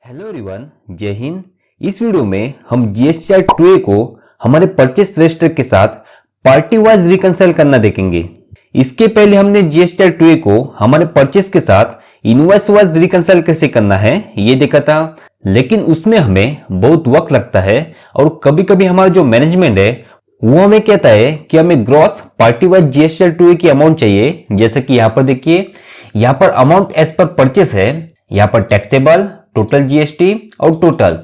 Hello everyone, जय हिंद। इस video में हम जीएसटी 2A को हमारे परचेस रजिस्टर के साथ पार्टी वाइज रिकंसाइल करना देखेंगे। इसके पहले हमने जीएसटी 2A को हमारे परचेस के साथ इनवॉइस वाइज रिकंसाइल कैसे करना है ये देखा था, लेकिन उसमें हमें बहुत वक्त लगता है और कभी कभी हमारा जो मैनेजमेंट है वो हमें कहता है कि हमें gross party wise GST 2A की अमाउंट चाहिए। जैसे कि यहाँ पर देखिए, यहाँ पर अमाउंट एज पर परचेस है, यहाँ पर टैक्सेबल, टोटल जीएसटी और टोटल।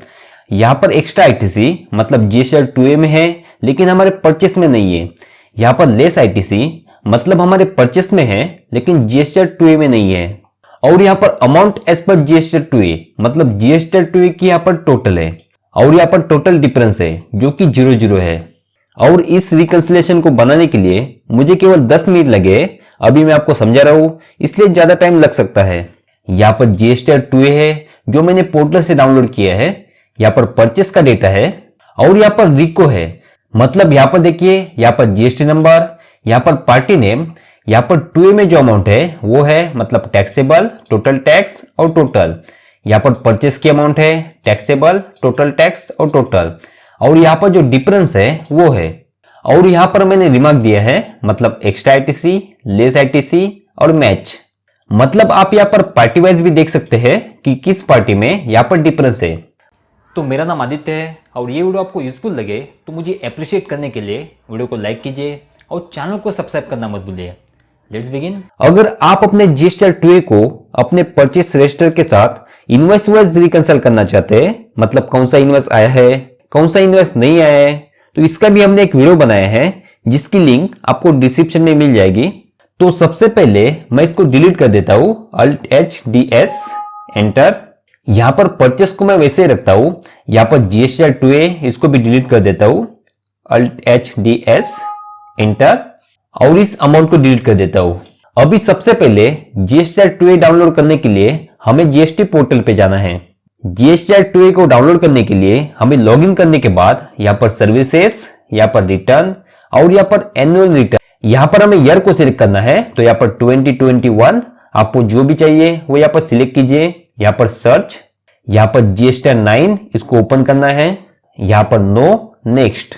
यहाँ पर एक्स्ट्रा आईटीसी मतलब जीएसटी 2A में है लेकिन हमारे परचेस में नहीं है। यहाँ पर लेस आईटीसी मतलब हमारे परचेस में है लेकिन जीएसटी 2A में नहीं है। और यहाँ पर अमाउंट एज पर जीएसटी 2A मतलब जीएसटी 2A की यहाँ पर टोटल है और यहाँ पर टोटल डिफरेंस है जो कि 00 है। और इस रिकंसिलेशन को बनाने के लिए मुझे केवल 10 मिनट लगे। अभी मैं आपको समझा रहा हूं इसलिए ज्यादा टाइम लग सकता है। यहाँ पर जीएसटी 2A है जो मैंने पोर्टल से डाउनलोड किया है, यहाँ पर परचेस का डेटा है और यहाँ पर रिको है। मतलब यहाँ पर देखिए, यहाँ पर जीएसटी नंबर, यहाँ पर पार्टी नेम, यहाँ पर 2A में जो अमाउंट है वो है मतलब टैक्सेबल, टोटल टैक्स और टोटल। यहाँ पर परचेस की अमाउंट है टैक्सेबल, टोटल टैक्स और टोटल। और यहाँ पर जो डिफरेंस है वो है। और यहाँ पर मैंने रिमार्क दिया है मतलब एक्स्ट्रा आईटीसी, लेस आईटीसी और मैच। मतलब आप यहाँ पर पार्टी वाइज भी देख सकते हैं कि किस पार्टी में यहाँ पर डिफरेंस है। तो मेरा नाम आदित्य है और ये वीडियो आपको यूजफुल लगे तो मुझे अप्रिशिएट करने के लिए वीडियो को लाइक कीजिए और चैनल को सब्सक्राइब करना मत भूलिए। Let's begin. अगर आप अपने जीएसटी 2A को अपने परचेस रजिस्टर के साथ इनवॉइस वाइज रिकंसाइल करना चाहते हैं, मतलब कौन सा इनवॉइस आया है, कौन सा इनवॉइस नहीं आया है, तो इसका भी हमने एक वीडियो बनाया है जिसकी लिंक आपको डिस्क्रिप्शन में मिल जाएगी। तो सबसे पहले मैं इसको डिलीट कर देता हूं, Alt+H+DS एंटर। यहां पर परचेस को मैं वैसे ही रखता हूं। यहां पर जीएसटी 2A इसको भी डिलीट कर देता हूं, Alt+H+DS एंटर। और इस अमाउंट को डिलीट कर देता हूं। अभी सबसे पहले जीएसटी 2A डाउनलोड करने के लिए हमें जीएसटी पोर्टल पे जाना है। जीएसटी 2A को डाउनलोड करने के लिए हमें लॉगिन करने के बाद यहाँ पर सर्विसेज, यहाँ पर रिटर्न और यहाँ पर एनुअल रिटर्न, यहाँ पर हमें ईयर को सिलेक्ट करना है। तो यहाँ पर 2021 आपको जो भी चाहिए वो यहाँ पर सिलेक्ट कीजिए। यहाँ पर सर्च, यहाँ पर जीएसटी 9 इसको ओपन करना है, यहाँ पर नो, नेक्स्ट।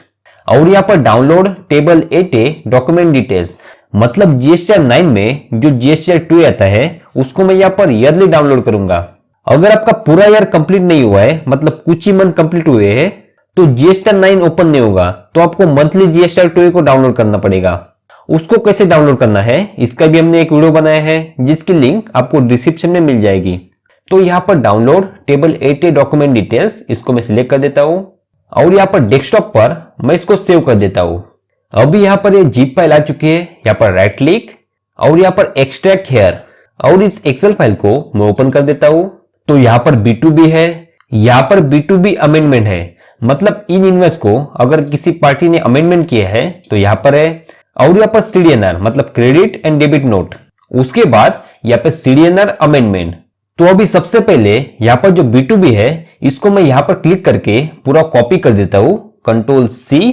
और यहाँ पर download table 8A document details मतलब जीएसटी 9 में जो जीएसटी 2A आता है उसको मैं यहाँ पर ईयरली डाउनलोड करूंगा। अगर आपका पूरा ईयर कंप्लीट नहीं हुआ है मतलब कुछ ही मंथ कंप्लीट हुए हैं तो जीएसटी 9 ओपन नहीं होगा, तो आपको मंथली जीएसटी 2A को डाउनलोड करना पड़ेगा। उसको कैसे डाउनलोड करना है इसका भी हमने एक वीडियो बनाया है जिसकी लिंक आपको डिस्क्रिप्शन में मिल जाएगी। तो यहाँ पर download table 8A document details इसको मैं सिलेक्ट कर देता हूँ और यहाँ पर डेस्कटॉप पर मैं इसको सेव कर देता हूँ। अभी यहाँ पर ये जिप फाइल आ चुकी है, यहाँ पर राइट क्लिक और यहाँ पर एक्सट्रैक्ट हेयर और इस एक्सेल फाइल को मैं ओपन कर देता हूँ। तो यहाँ पर B2B है, यहाँ पर B2B अमेंडमेंट है मतलब इन इनवॉइस को अगर किसी पार्टी ने अमेंडमेंट किया है तो यहाँ पर है। और यहाँ पर CDNR मतलब क्रेडिट एंड डेबिट नोट, उसके बाद यहाँ पर CDNR अमेंडमेंट। तो अभी सबसे पहले यहाँ पर जो B2B है इसको मैं यहाँ पर क्लिक करके पूरा कॉपी कर देता हूँ, Ctrl+C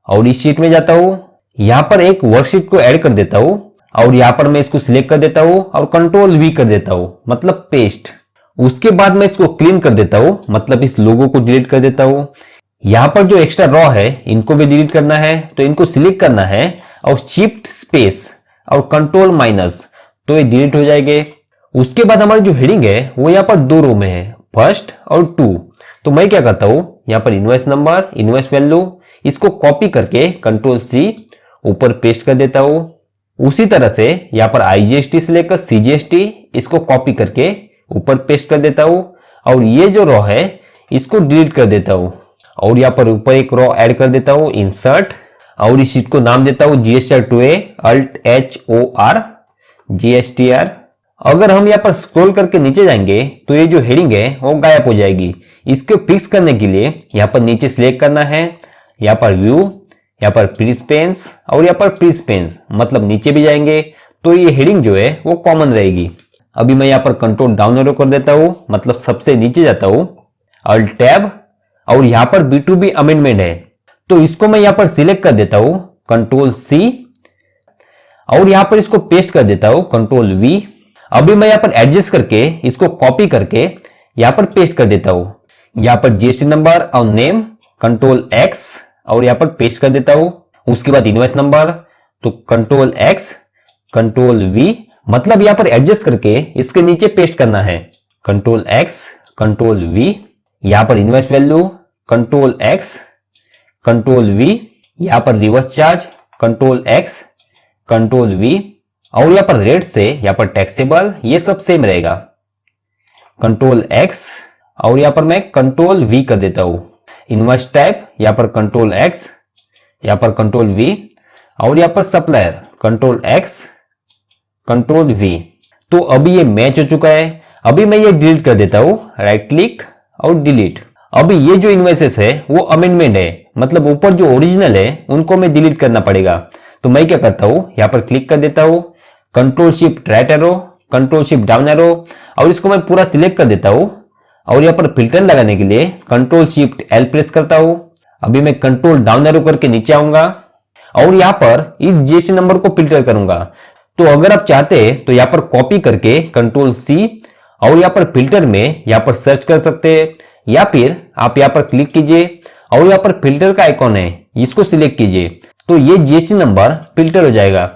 और इस शीट में जाता हूँ। यहाँ पर एक वर्कशीट को ऐड कर देता हूँ और यहाँ पर मैं इसको सिलेक्ट कर देता हूँ और Ctrl+V कर देता हूँ मतलब पेस्ट। उसके बाद मैं इसको क्लीन कर देता हूँ मतलब इस लोगो को डिलीट कर देता हूँ। यहाँ पर जो एक्स्ट्रा रॉ है इनको भी डिलीट करना है, तो इनको सिलेक्ट करना है और शिफ्ट स्पेस और Ctrl- तो ये डिलीट हो जाएंगे। उसके बाद हमारी जो हेडिंग है वो यहाँ पर 2 रो में है, फर्स्ट और 2। तो मैं क्या करता हूँ, यहाँ पर इनवॉइस नंबर, इनवॉइस वैल्यू इसको कॉपी करके Ctrl+C ऊपर पेस्ट कर देता हूँ। उसी तरह से यहाँ पर IGST से लेकर CGST इसको कॉपी करके ऊपर पेस्ट कर देता हूँ और ये जो रॉ है इसको डिलीट कर देता हूँ। और यहाँ पर ऊपर एक रॉ ऐड कर देता हूँ, इंसर्ट, और इस शीट को नाम देता हूँ जीएसटी 2A Alt+HOR GSTR। अगर हम यहाँ पर स्क्रॉल करके नीचे जाएंगे तो ये जो हेडिंग है वो गायब हो जाएगी। इसको फिक्स करने के लिए यहाँ पर नीचे सिलेक्ट करना है, यहाँ पर व्यू, यहाँ पर प्रिस्पेंस और यहाँ पर प्रिस्पेंस मतलब नीचे भी जाएंगे तो ये हेडिंग जो है वो कॉमन रहेगी। अभी मैं यहाँ पर कंट्रोल डाउन एरो कर देता हूँ मतलब सबसे नीचे जाता हूँ, Alt टैब और यहाँ पर B2B अमेंडमेंट है तो इसको मैं यहाँ पर सिलेक्ट कर देता हूँ, Ctrl+C और यहाँ पर इसको पेस्ट कर देता हूँ, Ctrl+V। अभी मैं यहाँ पर एडजस्ट करके इसको कॉपी करके यहाँ पर पेस्ट कर देता हूँ। यहाँ पर जीएसटी नंबर और नेम कंट्रोल एक्स और यहाँ पर पेस्ट कर देता हूँ। उसके बाद इनवॉइस नंबर तो कंट्रोल एक्स कंट्रोल वी, मतलब यहाँ पर एडजस्ट करके इसके नीचे पेस्ट करना है। कंट्रोल एक्स कंट्रोल वी, यहाँ पर invoice value control x control we, यहाँ पर reverse charge control x control we, और यहाँ पर रेट से यहाँ पर टैक्सेबल ये सब सेम रहेगा। कंट्रोल एक्स और यहाँ पर मैं कंट्रोल वी कर देता हूँ। इनवॉइस टाइप यहाँ पर कंट्रोल एक्स, यहाँ पर कंट्रोल वी, और यहाँ पर supplier control x control we. तो अभी ये मैच हो चुका है। अभी मैं ये डिलीट कर देता हूँ, राइट क्लिक और डिलीट। अभी ये जो इन्वॉइसेस है वो अमेंडमेंट है, मतलब ऊपर जो ओरिजिनल है उनको मैं डिलीट करना पड़ेगा। तो मैं क्या करता हूँ, यहाँ पर क्लिक कर देता हूँ, control shift right arrow control shift down arrow, और इसको मैं पूरा सिलेक्ट कर देता हूँ। और यहाँ पर फिल्टर लगाने के लिए कंट्रोल शिफ्ट एल प्रेस करता हूँ। अभी मैं कंट्रोल डाउन एरो करके नीचे आऊंगा और यहाँ पर इस जीएसटी नंबर को फिल्टर करूंगा। तो अगर आप चाहते हैं तो यहाँ पर कॉपी करके कंट्रोल सी और यहाँ पर फिल्टर में यहाँ पर सर्च कर सकते हैं, या फिर आप यहाँ पर क्लिक कीजिए और यहाँ पर फिल्टर का आइकॉन है इसको सिलेक्ट कीजिए, तो ये जीएसटी नंबर फिल्टर हो जाएगा।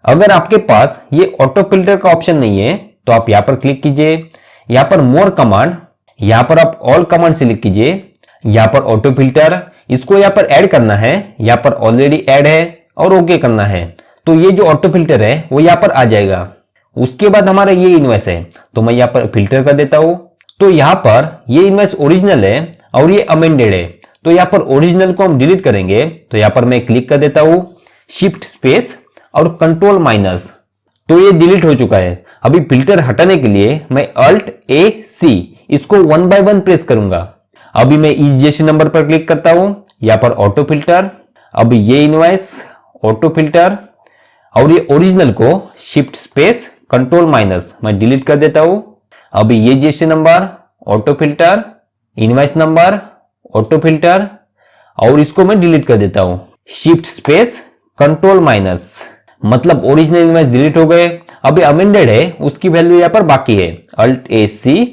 अगर आपके पास ये ऑटो फिल्टर का ऑप्शन नहीं है तो आप यहाँ पर क्लिक कीजिए, यहाँ पर मोर कमांड, यहाँ पर आप ऑल कमांड सिलेक्ट कीजिए, यहाँ पर ऑटो फिल्टर, इसको यहाँ पर ऐड करना है, यहाँ पर ऑलरेडी ऐड है और ओके करना है। तो ये जो ऑटो फिल्टर है वो यहाँ पर आ जाएगा। उसके बाद हमारा ये इनवॉइस है तो मैं यहाँ पर फिल्टर कर देता हूँ। तो यहाँ पर ये इनवॉइस ओरिजिनल है और ये अमेंडेड है, तो यहाँ पर ओरिजिनल को हम डिलीट करेंगे। तो यहाँ पर मैं क्लिक कर देता हूँ, शिफ्ट स्पेस और कंट्रोल माइनस, तो ये डिलीट हो चुका है। अभी फिल्टर हटाने के लिए मैं अल्ट ए सी इसको 1 बाय 1 प्रेस करूंगा। अभी मैं इस जीएसटी नंबर पर क्लिक करता हूं, यहाँ पर ऑटो फिल्टर, अभी ये इनवॉइस ऑटो फिल्टर और ये ओरिजिनल को शिफ्ट स्पेस कंट्रोल माइनस मैं डिलीट कर देता हूं। अभी ये GST number auto filter, invoice number auto filter और इसको मैं डिलीट कर देता हूं, शिफ्ट स्पेस कंट्रोल माइनस, मतलब ओरिजिनल इनवॉइस डिलीट हो गए। अभी अमेंडेड है उसकी वैल्यू यहाँ पर बाकी है, अल्ट ए सी,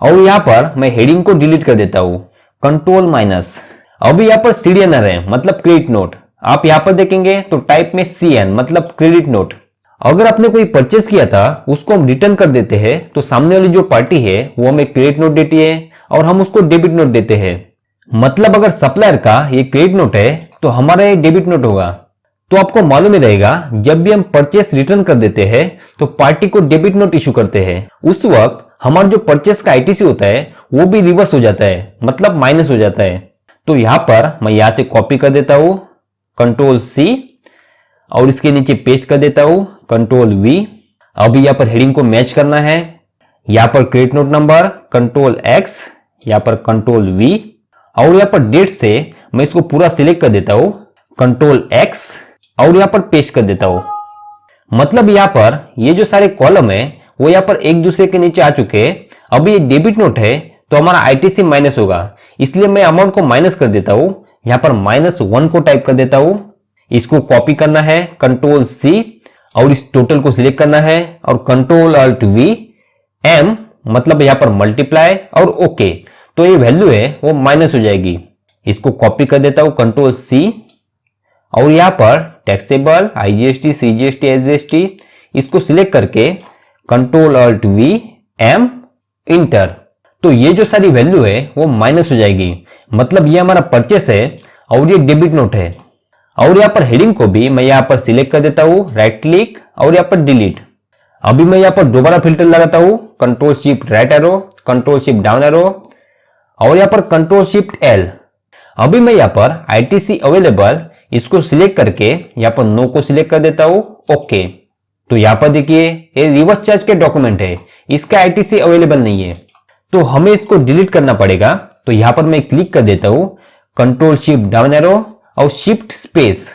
और यहाँ पर मैं हेडिंग को डिलीट कर देता हूँ, कंट्रोल माइनस। अभी यहाँ पर सीडीएनआर है, मतलब क्रेडिट नोट। आप यहाँ पर देखेंगे तो टाइप में सीएन मतलब क्रेडिट नोट। अगर आपने कोई परचेस किया था उसको हम रिटर्न कर देते हैं तो सामने वाली जो पार्टी है वो हमें क्रेडिट नोट देती है और हम उसको डेबिट नोट देते हैं। मतलब अगर सप्लायर का ये क्रेडिट नोट है तो हमारा ये डेबिट नोट होगा। तो आपको मालूम ही रहेगा जब भी हम परचेस रिटर्न कर देते हैं तो पार्टी को डेबिट नोट इशू करते हैं, उस वक्त हमारा जो परचेस का आईटीसी होता है वो भी रिवर्स हो जाता है, मतलब माइनस हो जाता है। तो यहां पर मैं यहां से कॉपी कर देता हूं, कंट्रोल सी, और इसके नीचे पेस्ट कर देता हूं, कंट्रोल वी। अभी यहां पर हेडिंग को मैच करना है, यहां पर credit note number control x, यहां पर कंट्रोल वी, और यहां पर डेट से मैं इसको पूरा सिलेक्ट कर देता हूं, कंट्रोल एक्स, और यहां पर पेस्ट कर देता हूं। मतलब यहां पर ये जो सारे कॉलम है वो यहां पर एक दूसरे के नीचे आ चुके हैं। अभी ये डेबिट नोट है तो हमारा आईटीसी माइनस होगा, इसलिए मैं अमाउंट को माइनस कर देता हूं, यहां पर -1 को टाइप कर देता हूं। इसको कॉपी करना है, कंट्रोल सी, और इस टोटल को सिलेक्ट करना है और कंट्रोल अल्ट वी एम, मतलब यहां पर मल्टीप्लाई और ओके। तो ये वैल्यू है वो माइनस हो जाएगी। इसको कॉपी कर देता हूं, कंट्रोल सी, और यहां पर टैक्सेबल आईजीएसटी सीजीएसटी एसजीएसटी इसको सिलेक्ट करके control alt V M enter. तो ये जो सारी वैल्यू है वो माइनस हो जाएगी, मतलब ये हमारा परचेस है और ये डेबिट नोट है। और यहां पर हेडिंग को भी मैं यहां पर सिलेक्ट कर देता हूं, राइट क्लिक और यहां पर डिलीट। अभी मैं यहां पर दोबारा फिल्टर लगाता हूं, control shift right arrow, control shift down arrow, और यहां पर कंट्रोल शिफ्ट एल। अभी मैं यहां पर आईटीसी अवेलेबल इसको सिलेक्ट करके यहां पर नो को सिलेक्ट कर देता हूं, ओके। तो यहां पर देखिए ये रिवर्स चार्ज के डॉक्यूमेंट है, इसका आईटीसी अवेलेबल नहीं है, तो हमें इसको डिलीट करना पड़ेगा। तो यहां पर मैं क्लिक कर देता हूं, कंट्रोल शिफ्ट डाउन एरो और शिफ्ट स्पेस,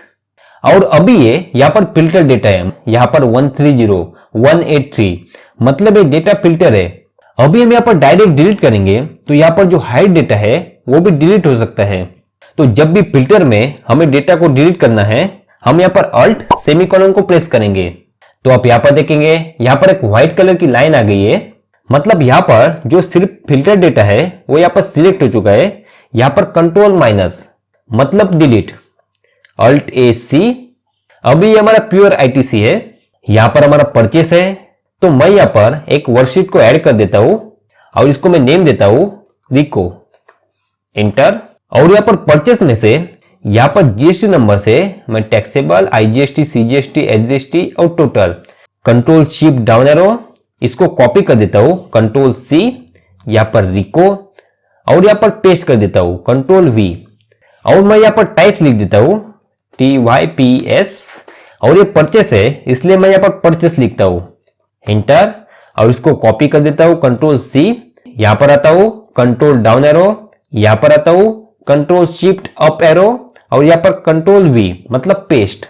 और अभी ये यहां पर फिल्टर डेटा है, यहां पर 130183, मतलब ये डेटा फिल्टर है। अभी हम यहां पर डायरेक्ट डिलीट करेंगे तो यहां पर जो हाइड डेटा है वो भी डिलीट हो सकता है। तो जब भी फिल्टर में हमें डेटा को डिलीट करना है हम यहां पर अल्ट सेमीकोलन को प्रेस करेंगे। तो आप यहां पर देखेंगे यहां पर एक व्हाइट कलर की लाइन आ गई है, मतलब यहां पर जो सिर्फ फिल्टर डेटा है वो यहां पर सिलेक्ट हो चुका है। यहां पर कंट्रोल माइनस मतलब डिलीट, अल्ट ए सी। अभी ये हमारा प्योर आईटीसी है। यहां पर हमारा परचेस है, तो मैं यहां पर एक वर्कशीट को ऐड कर देता हूं और इसको मैं नेम देता हूं रिको, इंटर। और यहां पर परचेस में से यहां पर जीएसटी नंबर से मैं टैक्सेबल, आईजीएसटी, सीजीएसटी, एसजीएसटी और total control shift down arrow इसको कॉपी कर देता हूं, कंट्रोल सी, यहां पर रिको और यहां पर पेस्ट कर देता हूं, कंट्रोल वी। और मैं यहां पर टाइप्स लिख देता हूं TYPS और ये परचेस है इसलिए मैं यहां पर परचेस लिखता हूं, इंटर। और इसको कॉपी कर देता हूं, कंट्रोल सी, यहां पर आता हूं कंट्रोल डाउन एरो, यहां पर आता हूं कंट्रोल शिफ्ट अप एरो और यहां पर कंट्रोल वी मतलब पेस्ट।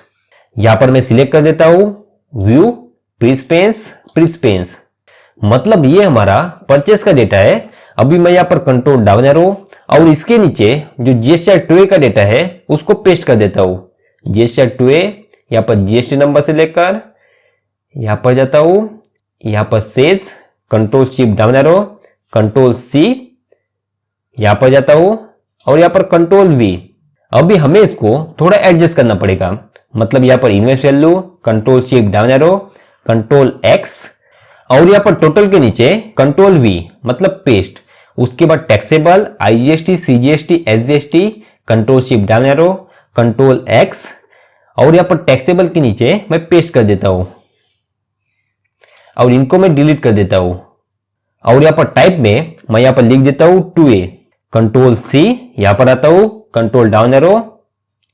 यहां पर मैं सिलेक्ट कर देता हूं व्यू प्रिस्पेंस मतलब ये हमारा परचेस का डेटा है। अभी मैं यहां पर कंट्रोल डाउन एरो और इसके नीचे जो जीएसटी 2A का डेटा है उसको पेस्ट कर देता हूं, जीएसटी 2A। यहां पर जीएसटी नंबर से लेकर यहां पर जाता हूं, यहां पर सेज, control shift down arrow, control C, यहां पर जाता हूं और यहां पर कंट्रोल वी। अभी हमें इसको थोड़ा एडजस्ट करना पड़ेगा, मतलब यहां पर invest value, control shift down arrow, control x और यहां पर टोटल के नीचे कंट्रोल वी मतलब पेस्ट। उसके बाद taxable, IGST, CGST, SGST, control shift down arrow, control x और यहां पर टैक्सेबल के नीचे मैं पेस्ट कर देता हूं और इनको मैं डिलीट कर देता हूं। और यहां पर टाइप में मैं यहां पर लिख देता हूं 2A, कंट्रोल सी, यहां पर आता हूं कंट्रोल डाउन एरो,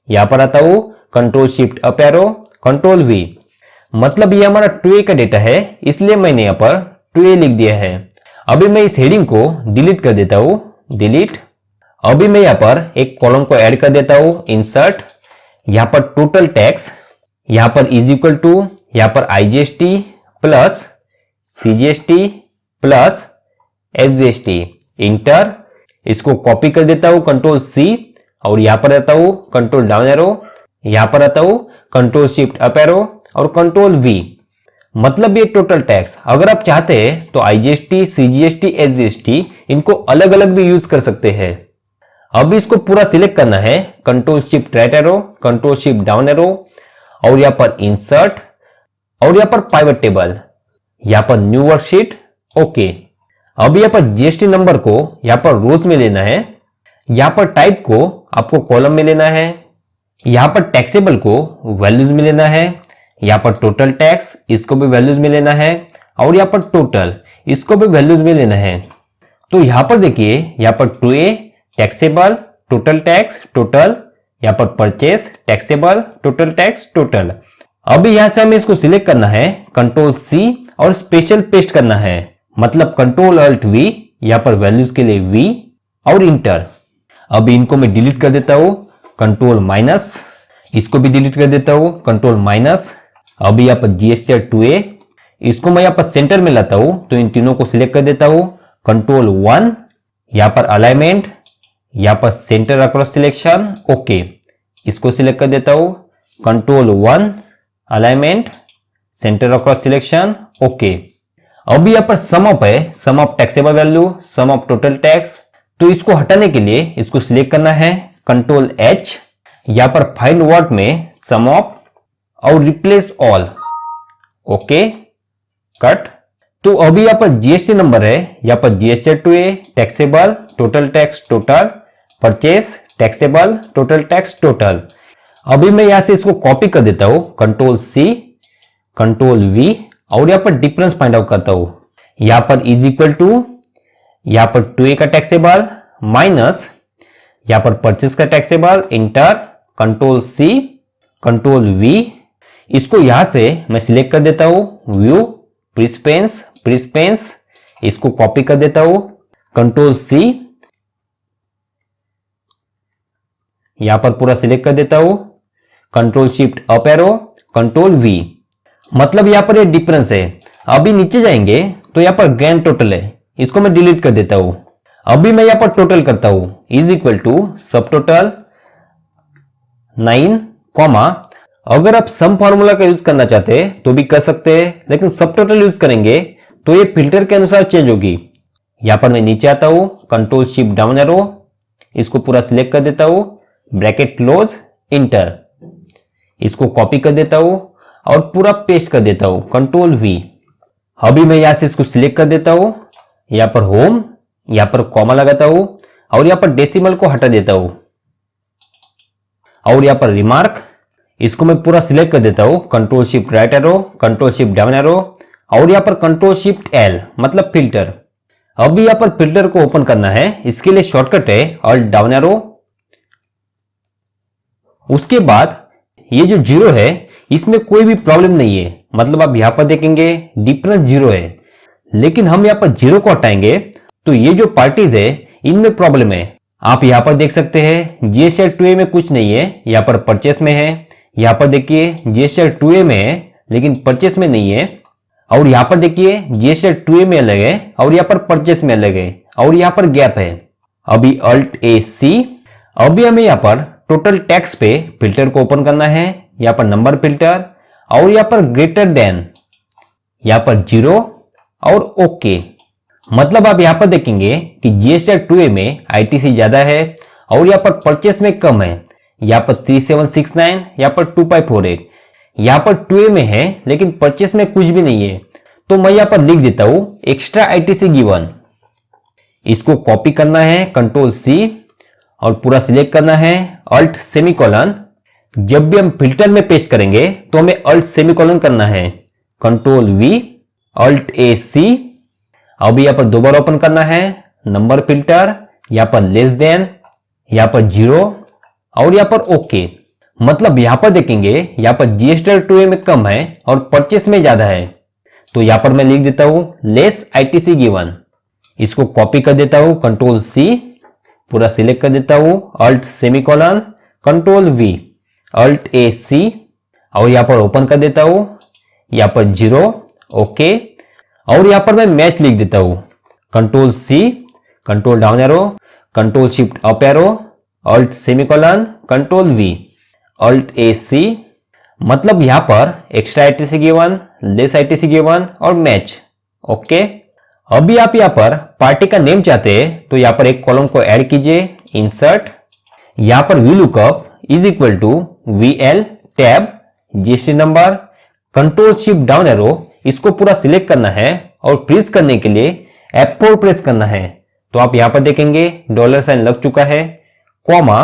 यहां पर आता हूं control shift up arrow, control we. मतलब ये हमारा 2A का डेटा है इसलिए मैंने यहां पर 2A लिख दिया है। अभी मैं इस हेडिंग को डिलीट कर देता हूं, डिलीट। अभी मैं यहां पर एक कॉलम को ऐड कर देता हूं, इंसर्ट, यहां पर टोटल टैक्स, यहां पर इज इक्वल टू, यहां पर IGST plus CGST plus SGST, inter. इसको कॉपी कर देता हूं, कंट्रोल सी और यहां पर आता हूं कंट्रोल डाउन एरो, यहां पर आता हूं कंट्रोल शिफ्ट अप एरो और कंट्रोल वी। मतलब ये टोटल टैक्स। अगर आप चाहते हैं तो आईजीएसटी, सीजीएसटी, एसजीएसटी इनको अलग अलग भी यूज कर सकते हैं। अब इसको पूरा सिलेक्ट करना है, control shift right arrow, control shift down arrow और यहां पर इंसर्ट और यहां पर पाइवट टेबल, यहां पर न्यू वर्कशीट, ओके। अब यहां पर जीएसटी नंबर को यहां पर रोज में लेना है, यहां पर टाइप को आपको कॉलम में लेना है, यहां पर टैक्सेबल को वैल्यूज में लेना है, यहां पर टोटल टैक्स इसको भी वैल्यूज में लेना है और यहां पर टोटल इसको भी वैल्यूज में लेना है। तो यहां पर देखिए, यहां पर 2A taxable, total tax, total, यहां पर purchase, taxable, total tax, total. अभी यहां से हमें इसको सिलेक्ट करना है, कंट्रोल सी और स्पेशल पेस्ट करना है, मतलब कंट्रोल अल्ट वी, यहां पर वैल्यूज के लिए वी और इंटर। अभी इनको मैं डिलीट कर देता हूं, कंट्रोल माइनस, इसको भी डिलीट कर देता हूं, कंट्रोल माइनस। अभी यहां पर जीएसटी 2A, इसको मैं यहां पर सेंटर में लाता हूं तो इन तीनों को सिलेक्ट कर देता हूं, कंट्रोल 1, यहां पर अलाइनमेंट, यहां पर सेंटर अक्रॉस सिलेक्शन, ओके। इसको सिलेक्ट कर देता हूं, control 1 alignment, center across selection, okay. अभी यहां पर सम अप है, sum of taxable value, sum of total tax. तो इसको हटाने के लिए इसको सिलेक्ट करना है, कंट्रोल H, यहां पर फाइंड व्हाट में सम ऑफ और रिप्लेस ऑल, ओके, कट। तो अभी यहां पर जीएसटी नंबर है, यहां पर GST 2A taxable, total tax, total, purchase, taxable, total tax, total. अभी मैं यहां से इसको कॉपी कर देता हूं, कंट्रोल सी, कंट्रोल वी और यहां पर डिफरेंस फाइंड आउट करता हूं। यहां पर इज इक्वल टू, यहां पर 2A का टैक्सेबल माइनस, यहां पर परचेस का taxable, enter, control C, control V. इसको यहां से मैं सिलेक्ट कर देता हूं, व्यू प्रिस्पेंस, इसको कॉपी कर देता हूं, कंट्रोल सी, यहां पर पूरा सिलेक्ट कर देता हूं, control shift up arrow, control we. मतलब यहां पर ये डिफरेंस है। अभी नीचे जाएंगे तो यहां पर ग्रैंड टोटल है, इसको मैं डिलीट कर देता हूं। अभी मैं यहां पर टोटल करता हूं, इज इक्वल टू सब टोटल 9, कॉमा। अगर आप सम फार्मूला का यूज करना चाहते हैं तो भी कर सकते हैं, लेकिन सब टोटल यूज करेंगे तो ये फिल्टर के अनुसार चेंज होगी। यहां पर मैं नीचे आता हूं, कंट्रोल शिफ्ट डाउन एरो, इसको पूरा सिलेक्ट कर देता हूं, ब्रैकेट क्लोज, इंटर, इसको कॉपी कर देता हूं और पूरा पेस्ट कर देता हूं, कंट्रोल वी। अभी मैं यहां से इसको सिलेक्ट कर देता हूं, यहां पर होम, यहां पर कॉमा लगाता हूं और यहां पर डेसिमल को हटा देता हूं और यहां पर रिमार्क, इसको मैं पूरा सिलेक्ट कर देता हूं, control shift right arrow, control shift down arrow और यहां पर कंट्रोल शिफ्ट एल मतलब फिल्टर। अभी यहां पर फिल्टर को ओपन करना है, इसके लिए शॉर्टकट है ऑल्ट डाउन एरो। उसके बाद ये जो जीरो है इसमें कोई भी प्रॉब्लम नहीं है, मतलब आप यहां पर देखेंगे डिफरेंस जीरो है, लेकिन हम यहां पर जीरो को हटाएंगे तो ये जो पार्टीज है इनमें प्रॉब्लम है। आप यहां पर देख सकते हैं जीएसएल 2A में कुछ नहीं है, यहां पर परचेस में है। यहां पर देखिए जीएसएल 2A में है लेकिन परचेस में नहीं है, और यहां पर देखिए जीएसएल 2A में अलग है और यहां पर परचेस में अलग है और यहां पर गैप है। अभी अल्ट ए सी, अभी हमें यहां पर टोटल टैक्स पे फिल्टर को ओपन करना है, यहां पर नंबर फिल्टर और यहां पर ग्रेटर देन, यहां पर जीरो और ओके। मतलब आप यहां पर देखेंगे कि जीएसटी 2A में आईटीसी ज्यादा है और यहां पर परचेस में कम है, यहां पर 3769, यहां पर 2548, यहां पर 2A में है लेकिन परचेस में कुछ भी नहीं है। तो मैं यहां पर लिख देता हूं एक्स्ट्रा आईटीसी गिवन। इसको कॉपी करना है, कंट्रोल सी और पूरा सिलेक्ट करना है, अल्ट सेमीकोलन। जब भी हम फिल्टर में पेस्ट करेंगे तो हमें अल्ट सेमीकोलन करना है, कंट्रोल वी, अल्ट ए सी। अभी यहां पर दोबारा ओपन करना है, नंबर फिल्टर, यहां पर लेस देन, यहां पर जीरो और यहां पर ओके। मतलब यहां पर देखेंगे यहां पर जीएसटी 2A में कम है और परचेस में ज्यादा है, तो यहां पर मैं लिख देता हूं लेस आईटीसी गिवन। इसको कॉपी कर देता हूं, कंट्रोल सी, पूरा सिलेक्ट कर देता हूं, alt semicolon, control V, alt A C और यहां पर ओपन कर देता हूं, यहां पर जीरो, ओके और यहां पर मैं मैच लिख देता हूं, control C, control down arrow, control shift up arrow, alt semicolon, control V, alt A C. मतलब यहां पर extra ITC given, less ITC given और मैच, ओके। अभी आप यहां पर पार्टी का नेम चाहते हैं तो यहां पर एक कॉलम को ऐड कीजिए, इंसर्ट, यहां पर V lookup is equal to VL tab GST number, control shift down arrow, इसको पूरा सिलेक्ट करना है और फ्रीज करने के लिए F4 प्रेस करना है। तो आप यहां पर देखेंगे डॉलर साइन लग चुका है, कॉमा,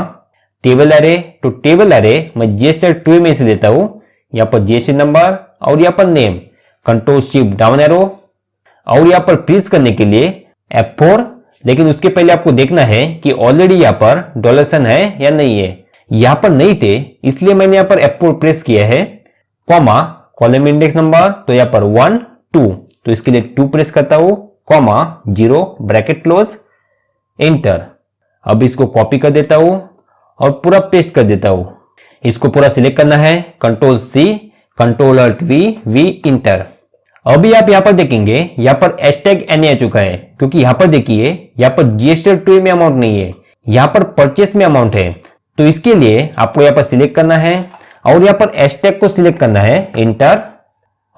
टेबल एरे, तो टेबल एरे मैं जीएसटी 2A में से लेता हूं, यहां पर जीएसटी नंबर और यहां पर name, control shift down arrow और यहां पर फ्रीज करने के लिए F4। लेकिन उसके पहले आपको देखना है कि ऑलरेडी यहां पर डॉलर साइन है या नहीं है। यहां पर नहीं थे इसलिए मैंने यहां पर F4 प्रेस किया है, कॉमा, कॉलम इंडेक्स नंबर, तो यहां पर 1 2, तो इसके लिए 2 प्रेस करता हूं, कॉमा, 0, ब्रैकेट क्लोज, एंटर। अब इसको कॉपी कर देता हूं और पूरा पेस्ट कर देता हूं। इसको पूरा सिलेक्ट करना है, control C, control alt V, V enter. अभी आप यहां पर देखेंगे यहां पर हैशटैग एन आ चुका है, क्योंकि यहां पर देखिए यहां पर जीएसटी 2A में अमाउंट नहीं है, यहां पर परचेस में अमाउंट है। तो इसके लिए आपको यहां पर सिलेक्ट करना है और यहां पर हैशटैग को सिलेक्ट करना है, इंटर,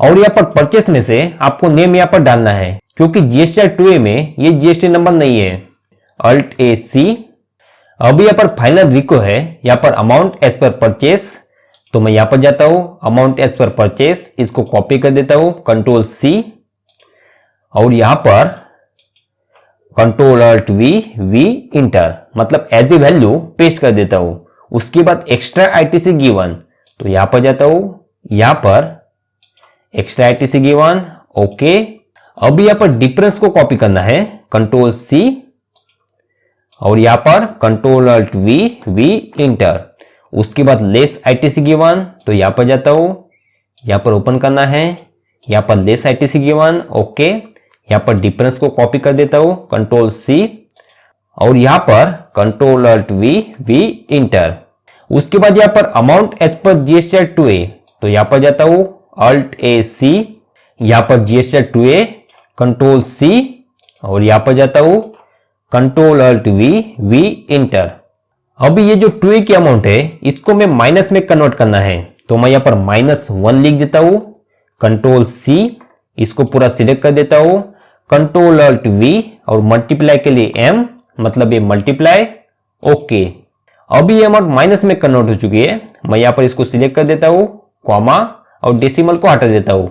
और यहां पर परचेस में से आपको नेम यहां पर डालना है, क्योंकि जीएसटी 2A में ये जीएसटी नंबर नहीं है, अल्ट ए सी। अभी यहां पर फाइनल रिको है, यहां पर अमाउंट एज पर परचेस, तो मैं यहां पर जाता हूं, अमाउंट एज पर परचेस, इसको कॉपी कर देता हूं, कंट्रोल सी और यहां पर control alt V, V enter, मतलब एज ए वैल्यू पेस्ट कर देता हूं। उसके बाद एक्स्ट्रा आईटीसी गिवन, तो यहां पर जाता हूं, यहां पर एक्स्ट्रा आईटीसी गिवन, ओके। अभी यहां पर डिफरेंस को कॉपी करना है, कंट्रोल सी और यहां पर control alt V, V enter. उसके बाद लेस आईटीसी गिवन, तो यहां पर जाता हूं, यहां पर ओपन करना है, यहां पर लेस आईटीसी गिवन, ओके। यहां पर डिफरेंस को कॉपी कर देता हूं, कंट्रोल सी और यहां पर control alt V, V enter. उसके बाद यहां पर अमाउंट एज पर जीएसटी 2A, तो यहां पर जाता हूं, अल्ट ए सी, यहां पर जीएसटी 2A, कंट्रोल सी और यहां पर जाता हूं, control alt V, V enter. अभी ये जो 2A की अमाउंट है इसको मैं माइनस में कन्वर्ट करना है, तो मैं यहां पर -1 लिख देता हूं, कंट्रोल सी इसको पूरा सिलेक्ट कर देता हूं, कंट्रोल अल्ट वी और मल्टीप्लाई के लिए एम, मतलब ये मल्टीप्लाई। ओके, अभी ये अमाउंट माइनस में कन्वर्ट हो चुकी है। मैं यहां पर इसको सिलेक्ट कर देता हूं, कॉमा और डेसिमल को हटा देता हूं।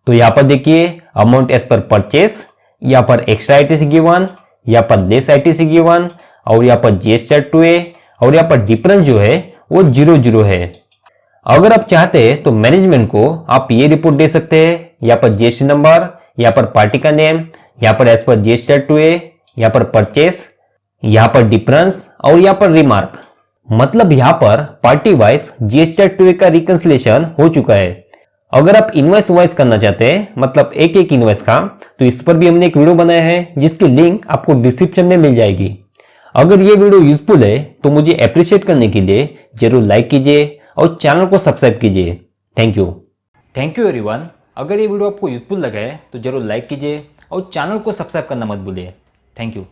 तो यहां पर देखिए अमाउंट एज पर परचेस, यहां पर एक्स्ट्रा आईटीसी गिवन, यहां पर लेस आईटीसी गिवन और यहां पर जीएसटी टू ए और यहां पर डिफरेंस जो है वो 00 है। अगर आप चाहते हैं तो मैनेजमेंट को आप ये रिपोर्ट दे सकते हैं, यहाँ पर जीएसटी नंबर, यहाँ पर पार्टी का नेम, यहाँ पर एज पर जीएसटी टू ए, यहाँ पर परचेस, यहाँ पर डिफरेंस और यहाँ पर रिमार्क। मतलब यहाँ पर पार्टी वाइज जीएसटी टू ए का रिकंसिलेशन हो चुका है। अगर आप इनवॉइस वाइज करना चाहते हैं, मतलब एक एक इनवॉइस का, तो इस पर भी हमने एक वीडियो बनाया है जिसकी लिंक आपको डिस्क्रिप्शन में मिल जाएगी। अगर ये वीडियो यूजफुल है तो मुझे अप्रिशिएट करने के लिए जरूर लाइक कीजिए और चैनल को सब्सक्राइब कीजिए। Thank you everyone. अगर ये वीडियो आपको यूजफुल लगा है तो जरूर लाइक कीजिए और चैनल को सब्सक्राइब करना मत भूलिए। Thank you.